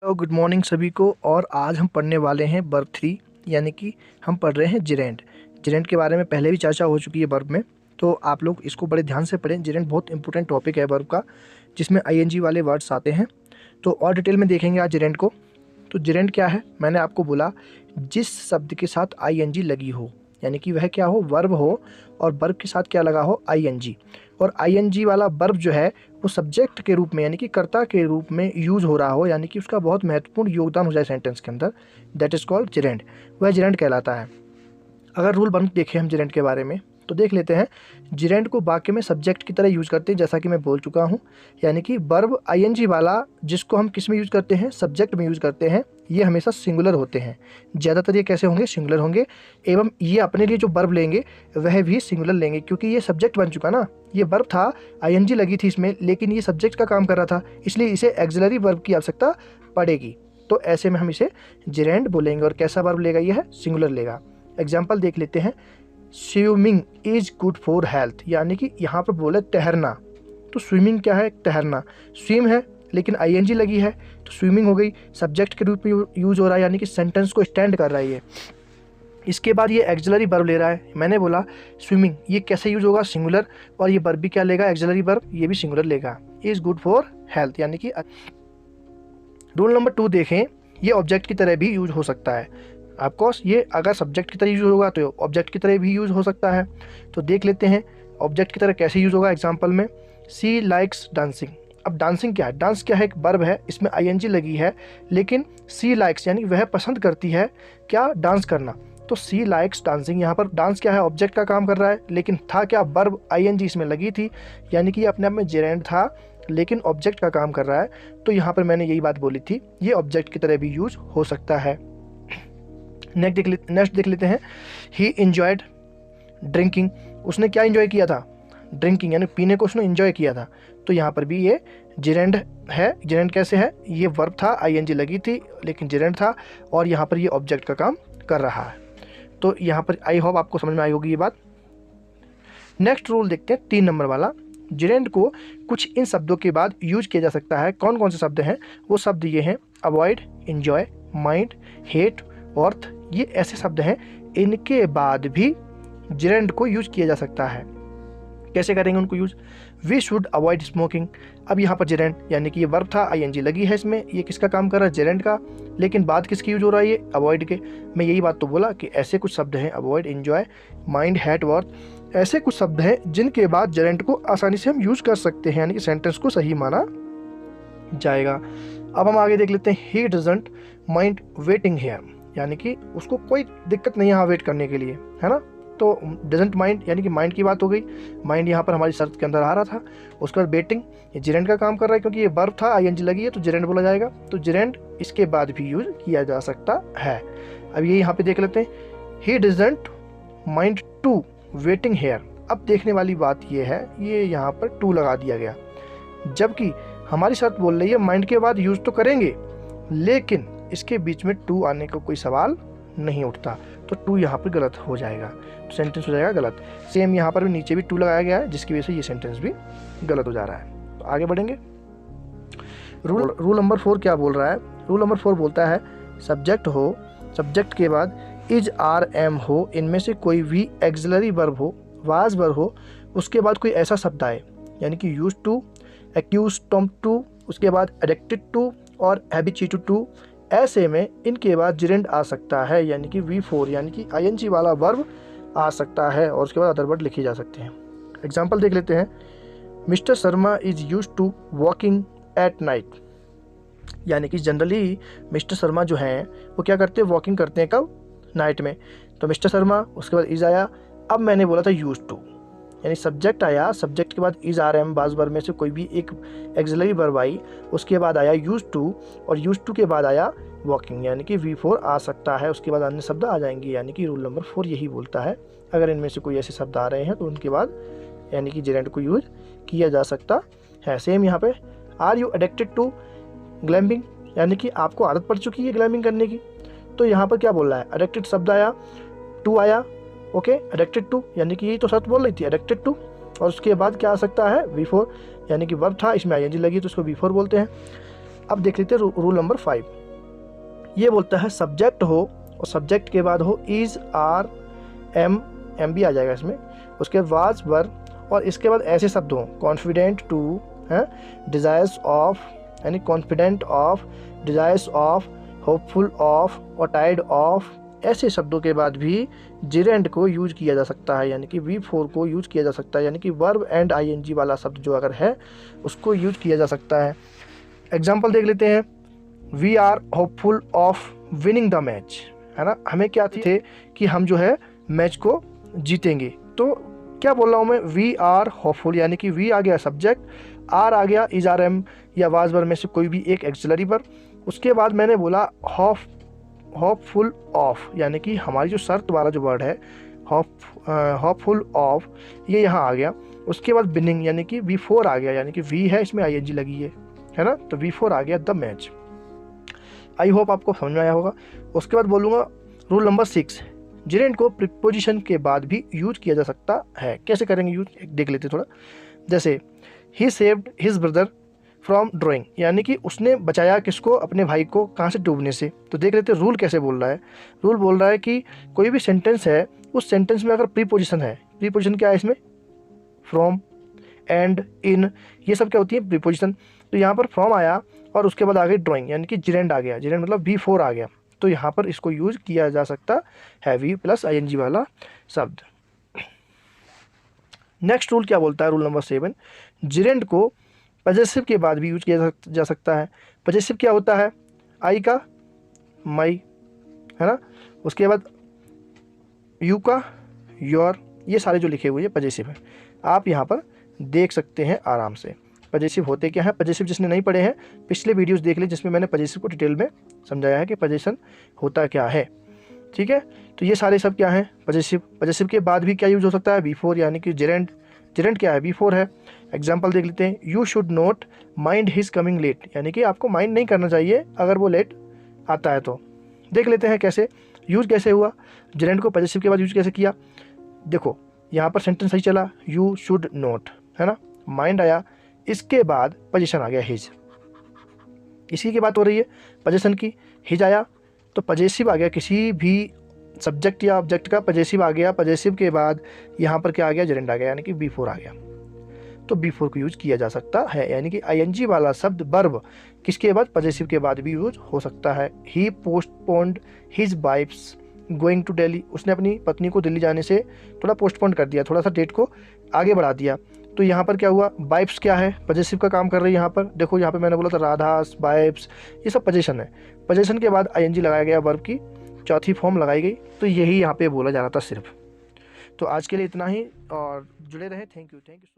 तो good morning सभी को। और आज हम पढ़ने वाले हैं वर्ब 3, यानी कि हम पढ़ रहे हैं जिरेंड। जिरेंड के बारे में पहले भी चर्चा हो चुकी है वर्ब में, तो आप लोग इसको बड़े ध्यान से पढ़ें। जिरेंड बहुत इंपॉर्टेंट टॉपिक है वर्ब का, जिसमें आईएनजी वाले वर्ड्स आते हैं। तो और डिटेल में देखेंगे आज जिरेंड को। तो जिरेंड क्या है, मैंने आपको बोला जिस शब्द के साथ आईएनजी लगी हो, यानी कि वह क्या हो, वर्ब हो, और वर्ब के साथ क्या लगा हो, आईएनजी। और आईएनजी वाला वर्ब जो है वो सब्जेक्ट के रूप में यानी कि कर्ता के रूप में यूज़ हो रहा हो, यानी कि उसका बहुत महत्वपूर्ण योगदान हो जाए सेंटेंस के अंदर, दैट इज़ कॉल्ड जिरेंड। वह जिरेंड कहलाता है। अगर रूल वन देखें हम जिरेंड के बारे में, तो देख लेते हैं। जिरेंड को वाक्य में सब्जेक्ट की तरह यूज़ करते हैं, जैसा कि मैं बोल चुका हूँ। यानी कि वर्ब आईएनजी वाला जिसको हम किस में यूज़ करते हैं, सब्जेक्ट में यूज़ करते हैं, ये हमेशा सिंगुलर होते हैं। ज़्यादातर ये कैसे होंगे, सिंगुलर होंगे। एवं ये अपने लिए जो वर्ब लेंगे वह भी सिंगुलर लेंगे, क्योंकि ये सब्जेक्ट बन चुका ना। ये वर्ब था, आईएनजी लगी थी इसमें, लेकिन ये सब्जेक्ट का काम कर रहा था, इसलिए इसे एक्सिलरी वर्ब की आवश्यकता पड़ेगी। तो ऐसे में हम इसे जिरेंड बोलेंगे। और कैसा वर्ब लेगा, ये है सिंगुलर लेगा। एग्जाम्पल देख लेते हैं। Swimming is good for health, यानी कि यहाँ पर बोले तैरना। तो स्विमिंग क्या है, तैरना। स्विम है लेकिन आईएनजी लगी है, तो स्विमिंग हो गई, सब्जेक्ट के रूप में यूज हो रहा है, यानी कि सेंटेंस को स्टैंड कर रहा है ये। इसके बाद ये एक्सिलरी वर्ब ले रहा है। मैंने बोला स्विमिंग, ये कैसे यूज होगा, सिंगुलर, और ये वर्ब भी क्या लेगा, एक्सिलरी वर्ब, ये भी सिंगुलर लेगा। इज गुड फॉर हेल्थ, यानी कि। रूल नंबर 2 देखें, ये ऑब्जेक्ट की तरह भी यूज हो सकता है। ऑफकोर्स ये अगर सब्जेक्ट की तरह यूज होगा तो ऑब्जेक्ट की तरह भी यूज हो सकता है। तो देख लेते हैं ऑब्जेक्ट की तरह कैसे यूज होगा। एग्जांपल में, सी लाइक्स डांसिंग। अब डांसिंग क्या है, डांस क्या है, एक वर्ब है, इसमें आईएनजी लगी है, लेकिन सी लाइक्स यानी वह पसंद करती है क्या, डांस करना। तो सी लाइक्स डांसिंग, यहाँ पर डांस क्या है, ऑब्जेक्ट का काम कर रहा है, लेकिन था क्या, वर्ब आईएनजी इसमें लगी थी, यानी कि ये अपने आप में जेरेंड था, लेकिन ऑब्जेक्ट का काम कर रहा है। तो यहाँ पर मैंने यही बात बोली थी, ये ऑब्जेक्ट की तरह भी यूज हो सकता है। नेक्स्ट देख लेते हैं। ही इंजॉयड ड्रिंकिंग, उसने क्या इंजॉय किया था, ड्रिंकिंग यानी पीने को उसने इंजॉय किया था। तो यहाँ पर भी ये जिरेंड है। जिरेंड कैसे है, ये वर्ब था, आईएनजी लगी थी, लेकिन जिरेंड था, और यहाँ पर ये ऑब्जेक्ट का काम कर रहा है। तो यहाँ पर आई होप आपको समझ में आई होगी ये बात। नेक्स्ट रूल देखते हैं, 3 नंबर वाला। जिरेंड को कुछ इन शब्दों के बाद यूज किया जा सकता है। कौन कौन से शब्द हैं, वो शब्द ये हैं, avoid, enjoy, mind, hate, worth. ये ऐसे शब्द हैं, इनके बाद भी जिरेंड को यूज किया जा सकता है। कैसे करेंगे उनको use, we should avoid smoking. अब यहाँ पर जिरेंड यानी कि ये वर्ब था, आईएनजी लगी है इसमें, ये किसका काम कर रहा है, जिरेंड का, लेकिन बात किसकी यूज हो रहा है, ये अवॉइड के। मैं यही बात तो बोला कि ऐसे कुछ शब्द हैं, avoid, enjoy, mind, hate, worth, ऐसे कुछ शब्द हैं जिनके बाद जिरेंड को आसानी से हम यूज कर सकते हैं, यानी कि सेंटेंस को सही माना जाएगा। अब हम आगे देख लेते हैं। He doesn't mind waiting here, यानी कि उसको कोई दिक्कत नहीं है यहाँ वेट करने के लिए, है ना। तो डजंट माइंड यानी कि माइंड की बात हो गई। माइंड यहाँ पर हमारी शर्त के अंदर आ रहा था। उसके बाद वेटिंग, ये जिरेंड का काम कर रहा है, क्योंकि ये वर्ब था, आईएनजी लगी है, तो जिरेंड बोला जाएगा। तो जिरेंड इसके बाद भी यूज किया जा सकता है। अब ये यहाँ पे देख लेते हैं। He doesn't mind to waiting here. अब देखने वाली बात ये है, ये यहाँ पर टू लगा दिया गया, जबकि हमारी शर्त बोल रही है माइंड के बाद यूज तो करेंगे, लेकिन इसके बीच में टू आने का कोई सवाल नहीं उठता। तो टू यहाँ पर गलत हो जाएगा, तो सेंटेंस हो जाएगा गलत। सेम यहाँ पर भी नीचे भी टू लगाया गया है, जिसकी वजह से ये सेंटेंस भी गलत हो जा रहा है। तो आगे बढ़ेंगे। रूल नंबर 4 क्या बोल रहा है, रूल नंबर 4 बोलता है सब्जेक्ट हो, सब्जेक्ट के बाद इज, आर, एम हो, इनमें से कोई भी एक्सिलरी वर्ब हो, वाज वर्ब हो, उसके बाद कोई ऐसा शब्द आए, यानी कि यूज टू, एक्यूस्टम टू, उसके बाद एडिक्टेड टू और हैबिचुएटेड टू। ऐसे में इनके बाद जिरेंड आ सकता है, यानी कि V4 यानी कि आईएनजी वाला वर्ब आ सकता है, और उसके बाद अदर वर्ड लिखे जा सकते हैं। एग्जाम्पल देख लेते हैं। Mister Sharma is use to walking at night, यानी कि जनरली मिस्टर शर्मा जो हैं वो क्या करते हैं, वॉकिंग करते हैं, कब, नाइट में। तो मिस्टर शर्मा, उसके बाद इज आया। अब मैंने बोला था यूज टू, यानी सब्जेक्ट आया, सब्जेक्ट के बाद इज, आर, एम, बाज वर्ब में से कोई भी एक एक्सिलरी वर्ब आई, उसके बाद आया यूज टू, और यूज टू के बाद आया वॉकिंग, यानी कि V4 आ सकता है। उसके बाद अन्य शब्द आ जाएंगे, यानी कि रूल नंबर 4 यही बोलता है, अगर इनमें से कोई ऐसे शब्द आ रहे हैं तो उनके बाद यानी कि जिरेंड को यूज किया जा सकता है। सेम यहाँ पे, आर यू एडिक्टेड टू ग्लैम्बिंग, यानी कि आपको आदत पड़ चुकी है ग्लैम्बिंग करने की। तो यहाँ पर क्या बोल रहा है, एडिक्टेड शब्द आया, टू आया, ओके, एडिक्टेड टू, यानी कि यही तो शर्त बोल रही थी, एडिक्टेड टू, और उसके बाद क्या आ सकता है, V4, यानी कि वर्ब था, इसमें आईएनजी लगी तो उसको V4 बोलते हैं। अब देख लेते हैं रूल नंबर 5। ये बोलता है सब्जेक्ट हो और सब्जेक्ट के बाद हो इज, आर, एम भी आ जाएगा इसमें, उसके बाद वाज, वर, और इसके बाद ऐसे शब्द हों कॉन्फिडेंट टू, है, डिज़ायर्स ऑफ, यानी confident of, desires of, hopeful of और टाइड ऑफ, ऐसे शब्दों के बाद भी जिरेंड को यूज किया जा सकता है, यानी कि V4 को यूज किया जा सकता है, यानी कि वर्ब एंड ING वाला शब्द जो अगर है उसको यूज किया जा सकता है। एग्जाम्पल देख लेते हैं। We are hopeful of winning the match, है ना, हमें क्या थे कि हम जो है मैच को जीतेंगे। तो क्या बोल रहा हूँ मैं, वी आर होपफुल, यानी कि वी आ गया सब्जेक्ट, आर आ गया इज, आर, एम या वाज, वर में से कोई भी एक एक्सिलरी वर्ब, उसके बाद मैंने बोला होपफुल ऑफ, यानी कि हमारी जो शर्त वाला जो वर्ड है होपफुल ऑफ, ये यहाँ आ गया। उसके बाद विनिंग, यानी कि V4 आ गया, यानी कि वी है इसमें ING लगी है ना, तो V4 आ गया द मैच। आई होप आपको समझ में आया होगा। उसके बाद बोलूँगा रूल नंबर 6, जिरेंड को प्रीपोजिशन के बाद भी यूज किया जा सकता है। कैसे करेंगे यूज, देख लेते थोड़ा। जैसे ही saved his brother from drowning, यानी कि उसने बचाया किसको, अपने भाई को, कहाँ से, डूबने से। तो देख लेते रूल कैसे बोल रहा है। रूल बोल रहा है कि कोई भी सेंटेंस है, उस सेंटेंस में अगर प्रीपोजिशन है, प्रीपोजिशन क्या है इसमें, फ्रॉम, एंड, इन, ये सब क्या होती है प्रीपोजिशन। तो यहाँ पर फ्रॉम आया और उसके बाद आ गई ड्राइंग, यानी कि जिरेंड आ गया, जिरेंड मतलब V4 आ गया, तो यहाँ पर इसको यूज किया जा सकता है V प्लस ING वाला शब्द। नेक्स्ट रूल क्या बोलता है, रूल नंबर 7, जिरेंड को पजेसिव के बाद भी यूज किया जा सकता है। पजेसिव क्या होता है, आई का माई, है ना, उसके बाद यू का योर, ये सारे जो लिखे हुए हैं पजेसिव है, आप यहाँ पर देख सकते हैं आराम से। पजेसिव होते क्या है, पजेसिव जिसने नहीं पढ़े हैं पिछले वीडियोस देख ले, जिसमें मैंने पजेसिव को डिटेल में समझाया है कि पजेशन होता क्या है, ठीक है। तो ये सारे सब क्या है, पजेसिव। पजेसिव के बाद भी क्या यूज हो सकता है, V4, यानी कि जिरेंड। जिरेंड क्या है, V4 है। एग्जाम्पल देख लेते हैं। You should not mind his coming late, यानी कि आपको माइंड नहीं करना चाहिए अगर वो लेट आता है। तो देख लेते हैं कैसे यूज कैसे हुआ, जिरेंड को पजेसिव के बाद यूज कैसे किया। देखो यहाँ पर सेंटेंस सही चला, यू शुड नॉट, है ना, माइंड आया, इसके बाद पोजीशन आ गया हिज, इसी की बात हो रही है पोजीशन की। हिज आया तो पजेसिव आ गया, किसी भी सब्जेक्ट या ऑब्जेक्ट का पजेसिव आ गया, पजेसिव के बाद यहाँ पर क्या आ गया, जेरेंड आ गया, यानी कि V4 आ गया। तो V4 को यूज किया जा सकता है, यानी कि ING वाला शब्द वर्ब किसके बाद, पजेसिव के बाद भी यूज हो सकता है। He postponed his wife's going to Delhi, उसने अपनी पत्नी को दिल्ली जाने से थोड़ा पोस्टपोन कर दिया, थोड़ा सा डेट को आगे बढ़ा दिया। तो यहाँ पर क्या हुआ, वाइफ्स क्या है, पजेसिव का काम कर रही है। यहाँ पर देखो, यहाँ पर मैंने बोला था राधास, वाइफ्स, ये सब पजेशन है। पजेशन के बाद ING लगाया गया, वर्ब की चौथी फॉर्म लगाई गई। तो यही यहाँ पे बोला जा रहा था सिर्फ। तो आज के लिए इतना ही, और जुड़े रहे। Thank you so much.